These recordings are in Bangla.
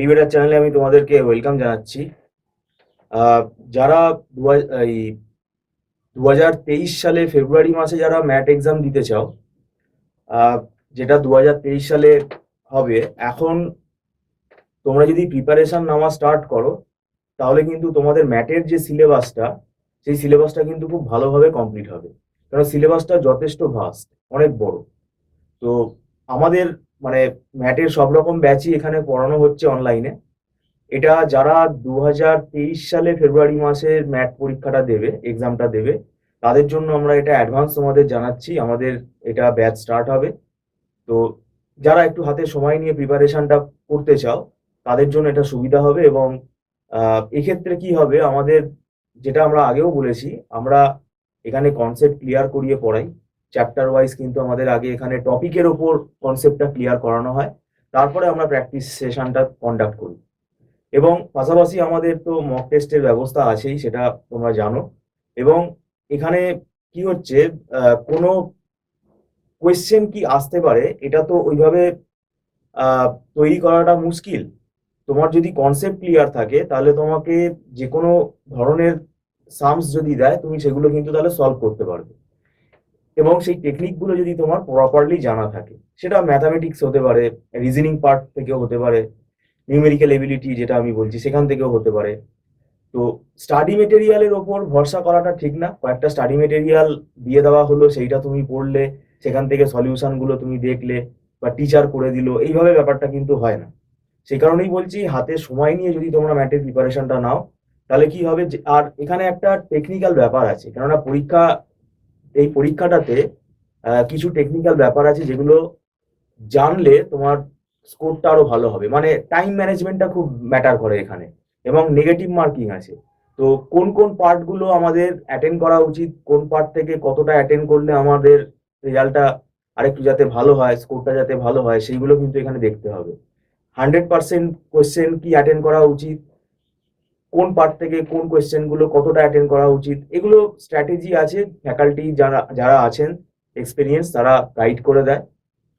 এলিভেটর চ্যানেলে আমি তোমাদেরকে ওয়েলকাম জানাচ্ছি। যারা 2023 সালে ফেব্রুয়ারি মাসে যারা ম্যাট এক্সাম দিতে চাও, যেটা 2023 সালে হবে, এখন তোমরা যদি প্রিপারেশন নেওয়া স্টার্ট করো তাহলে কিন্তু তোমাদের ম্যাটের যে সিলেবাসটা, সেই সিলেবাসটা কিন্তু খুব ভালোভাবে কমপ্লিট হবে। কারণ সিলেবাসটা যথেষ্ট ভাস্ট, অনেক বড়। তো আমাদের মানে ম্যাটের সব রকম ব্যাচই এখানে পড়ানো হচ্ছে অনলাইনে। এটা যারা 2023 সালে ফেব্রুয়ারি মাসের ম্যাট পরীক্ষাটা দেবে, এক্সামটা দেবে, তাদের জন্য আমরা এটা অ্যাডভান্স তোমাদের জানাচ্ছি। আমাদের এটা ব্যাচ স্টার্ট হবে। তো যারা একটু হাতে সময় নিয়ে প্রিপারেশনটা করতে চাও তাদের জন্য এটা সুবিধা হবে। এবং এক্ষেত্রে কি হবে, আমাদের যেটা আমরা আগেও বলেছি, আমরা এখানে কনসেপ্ট ক্লিয়ার করিয়ে পড়াই। চ্যাপ্টার ওয়াইজ কিন্তু আমাদের আগে এখানে টপিকের ওপর কনসেপ্টটা ক্লিয়ার করানো হয়, তারপরে আমরা প্র্যাকটিস সেশনটা কন্ডাক্ট করি। এবং পাশাপাশি আমাদের তো মক টেস্টের ব্যবস্থা আছেই, সেটা তোমরা জানো। এবং এখানে কি হচ্ছে, কোনো কোয়েশ্চেন কি আসতে পারে এটা তো ওইভাবে তৈরি করাটা মুশকিল। তোমার যদি কনসেপ্ট ক্লিয়ার থাকে তাহলে তোমাকে যে কোনো ধরনের সামস যদি দেয় তুমি সেগুলো কিন্তু তাহলে সলভ করতে পারবে। এবং সেই টেকনিকগুলো যদি তোমার প্রপারলি জানা থাকে, সেটা ম্যাথামেটিক্স হতে পারে, রিজনিং পার্ট থেকেও হতে পারে, নিউমেরিক্যাল এবিলিটি যেটা আমি বলছি সেখান থেকেও হতে পারে। তো স্টাডি মেটেরিয়ালের ওপর ভরসা করাটা ঠিক না। কয়েকটা স্টাডি মেটেরিয়াল দিয়ে দেওয়া হলো, সেইটা তুমি পড়লে, সেখান থেকে সলিউশনগুলো তুমি দেখলে বা টিচার করে দিল, এইভাবে ব্যাপারটা কিন্তু হয় না। সেই কারণেই বলছি, হাতে সময় নিয়ে যদি তোমরা ম্যাটের প্রিপারেশনটা নাও তাহলে কি হবে। আর এখানে একটা টেকনিক্যাল ব্যাপার আছে, কেননা এই পরীক্ষাটাতে কিছু টেকনিক্যাল ব্যাপার আছে যেগুলো জানলে তোমার স্কোরটা আরো ভালো হবে। মানে টাইম ম্যানেজমেন্টটা খুব ম্যাটার করে এখানে, এবং নেগেটিভ মার্কিং আছে। তো কোন কোন পার্টগুলো আমাদের অ্যাটেন্ড করা উচিত, কোন পার্ট থেকে কতটা অ্যাটেন্ড করলে আমাদের রেজাল্টটা আরেকটু যাতে ভালো হয়, স্কোরটা যাতে ভালো হয়, সেইগুলো কিন্তু এখানে দেখতে হবে। 100% কোয়েশ্চেন কি অ্যাটেন্ড করা উচিত, কোন পার্ট থেকে কোন কোয়েশ্চেন গুলো কতটা অ্যাটেন্ড করা উচিত, এগুলো স্ট্র্যাটেজি আছে। ফ্যাকাল্টি যারা যারা আছেন এক্সপিরিয়েন্স, তারা গাইড করে দেয়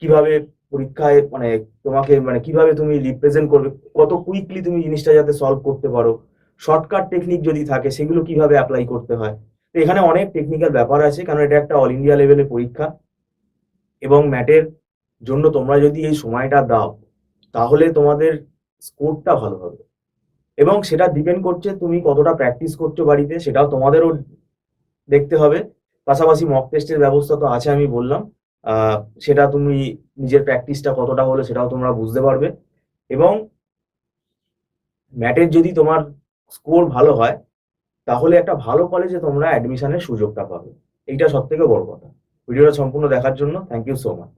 কিভাবে পরীক্ষায় মানে তোমাকে মানে কিভাবে তুমি রিপ্রেজেন্ট করবে, কত কুইকলি তুমি জিনিসটা যাতে সলভ করতে পারো, শর্টকাট টেকনিক যদি থাকে সেগুলো কিভাবে অ্যাপ্লাই করতে হয়। তো এখানে অনেক টেকনিক্যাল ব্যাপার আছে, কারণ এটা একটা অল ইন্ডিয়া লেভেলের পরীক্ষা। এবং ম্যাটের জন্য তোমরা যদি এই সময়টা দাও তাহলে তোমাদের স্কোরটা ভালো হবে। এবং সেটা ডিপেন্ড করছে তুমি কতটা প্র্যাকটিস করছো বাড়িতে, সেটাও তোমাদেরও দেখতে হবে। পাশাপাশি মক টেস্টের ব্যবস্থা তো আছে, আমি বললাম। সেটা তুমি নিজের প্র্যাকটিসটা কতটা হলো সেটাও তোমরা বুঝতে পারবে। এবং ম্যাটের যদি তোমার স্কোর ভালো হয় তাহলে একটা ভালো কলেজে তোমরা অ্যাডমিশনের সুযোগটা পাবে। এইটা সব থেকে বড় কথা। ভিডিওটা সম্পূর্ণ দেখার জন্য থ্যাংক ইউ সো মাচ।